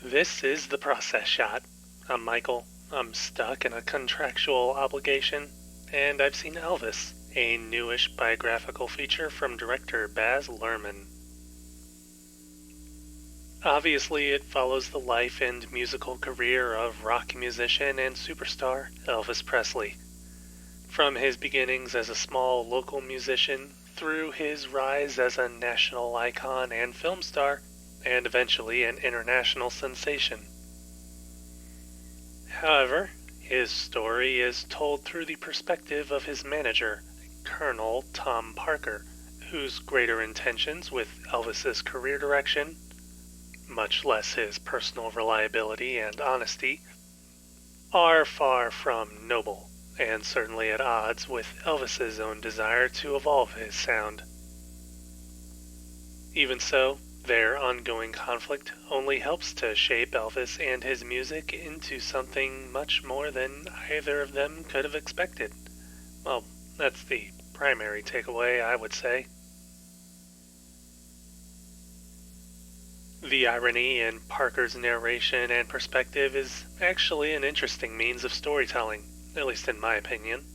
This is the process shot. I'm Michael. I'm stuck in a contractual obligation, and I've seen Elvis, a newish biographical feature from director Baz Luhrmann. Obviously, it follows the life and musical career of rock musician and superstar Elvis Presley. From his beginnings as a small local musician, through his rise as a national icon and film star, and eventually an international sensation. However, his story is told through the perspective of his manager, Colonel Tom Parker, whose greater intentions with Elvis's career direction, much less his personal reliability and honesty, are far from noble, and certainly at odds with Elvis's own desire to evolve his sound. Even so, their ongoing conflict only helps to shape Elvis and his music into something much more than either of them could have expected. Well, that's the primary takeaway, I would say. The irony in Parker's narration and perspective is actually an interesting means of storytelling, at least in my opinion.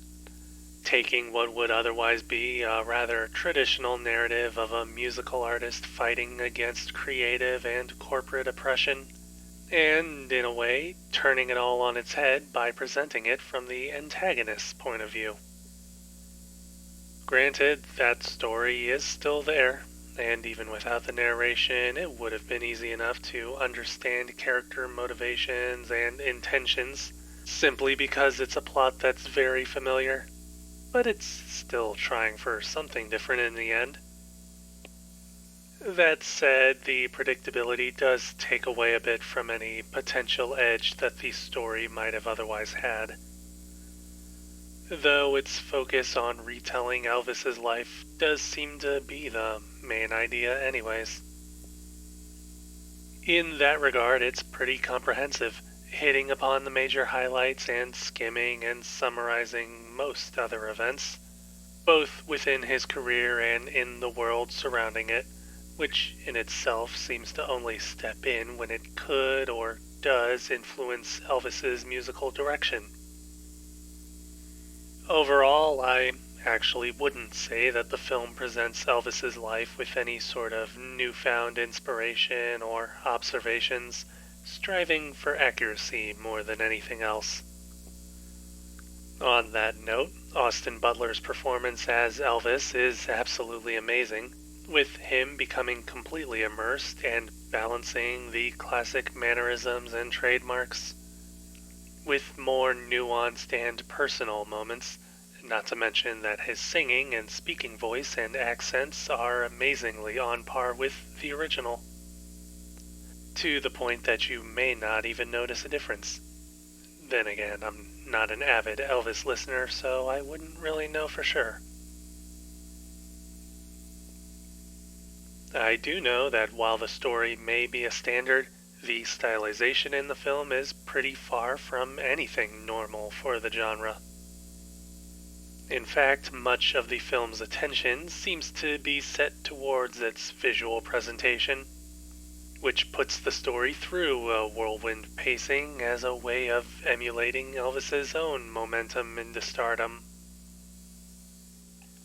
Taking what would otherwise be a rather traditional narrative of a musical artist fighting against creative and corporate oppression, and, in a way, turning it all on its head by presenting it from the antagonist's point of view. Granted, that story is still there, and even without the narration, it would have been easy enough to understand character motivations and intentions, simply because it's a plot that's very familiar. But it's still trying for something different in the end. That said, the predictability does take away a bit from any potential edge that the story might have otherwise had. Though its focus on retelling Elvis's life does seem to be the main idea anyways. In that regard, it's pretty comprehensive, hitting upon the major highlights and skimming and summarizing most other events, both within his career and in the world surrounding it, which in itself seems to only step in when it could or does influence Elvis's musical direction. Overall, I actually wouldn't say that the film presents Elvis's life with any sort of newfound inspiration or observations, striving for accuracy more than anything else. On that note, Austin Butler's performance as Elvis is absolutely amazing, with him becoming completely immersed and balancing the classic mannerisms and trademarks with more nuanced and personal moments, not to mention that his singing and speaking voice and accents are amazingly on par with the original, to the point that you may not even notice a difference. Then again, I'm not an avid Elvis listener, so I wouldn't really know for sure. I do know that while the story may be a standard, the stylization in the film is pretty far from anything normal for the genre. In fact, much of the film's attention seems to be set towards its visual presentation, which puts the story through a whirlwind pacing as a way of emulating Elvis's own momentum into stardom.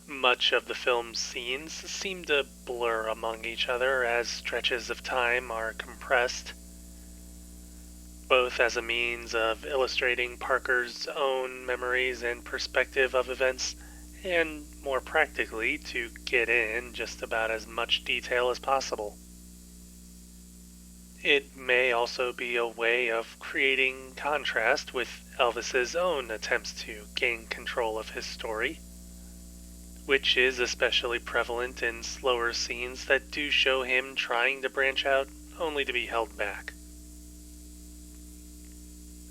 Much of the film's scenes seem to blur among each other as stretches of time are compressed, both as a means of illustrating Parker's own memories and perspective of events, and more practically to get in just about as much detail as possible. It may also be a way of creating contrast with Elvis's own attempts to gain control of his story, which is especially prevalent in slower scenes that do show him trying to branch out only to be held back.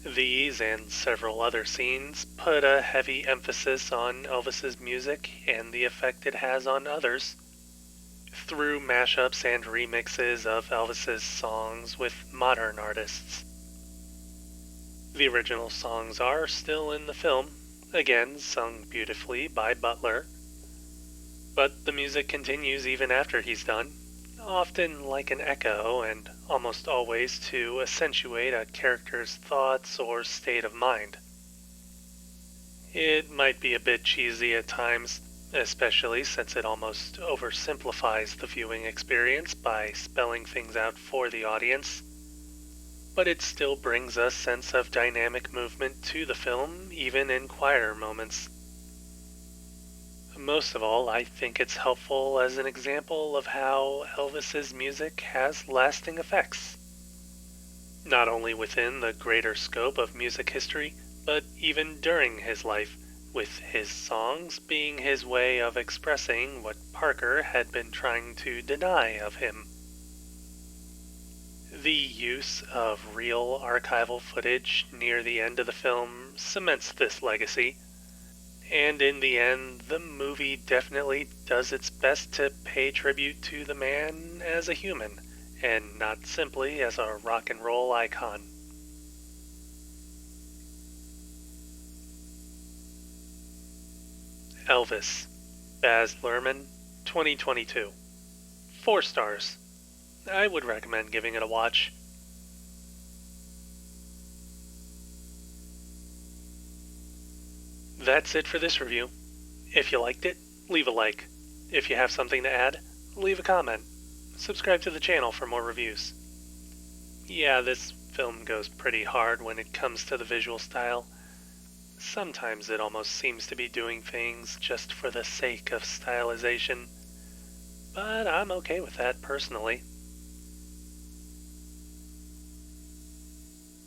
These and several other scenes put a heavy emphasis on Elvis's music and the effect it has on others, through mashups and remixes of Elvis's songs with modern artists. The original songs are still in the film, again sung beautifully by Butler, but the music continues even after he's done, often like an echo and almost always to accentuate a character's thoughts or state of mind. It might be a bit cheesy at times, especially since it almost oversimplifies the viewing experience by spelling things out for the audience, but it still brings a sense of dynamic movement to the film, even in quieter moments. Most of all, I think it's helpful as an example of how Elvis's music has lasting effects, not only within the greater scope of music history, but even during his life, with his songs being his way of expressing what Parker had been trying to deny of him. The use of real archival footage near the end of the film cements this legacy, and in the end, the movie definitely does its best to pay tribute to the man as a human, and not simply as a rock and roll icon. Elvis, Baz Luhrmann, 2022. 4 stars. I would recommend giving it a watch. That's it for this review. If you liked it, leave a like. If you have something to add, leave a comment. Subscribe to the channel for more reviews. Yeah, this film goes pretty hard when it comes to the visual style. Sometimes it almost seems to be doing things just for the sake of stylization, but I'm okay with that personally.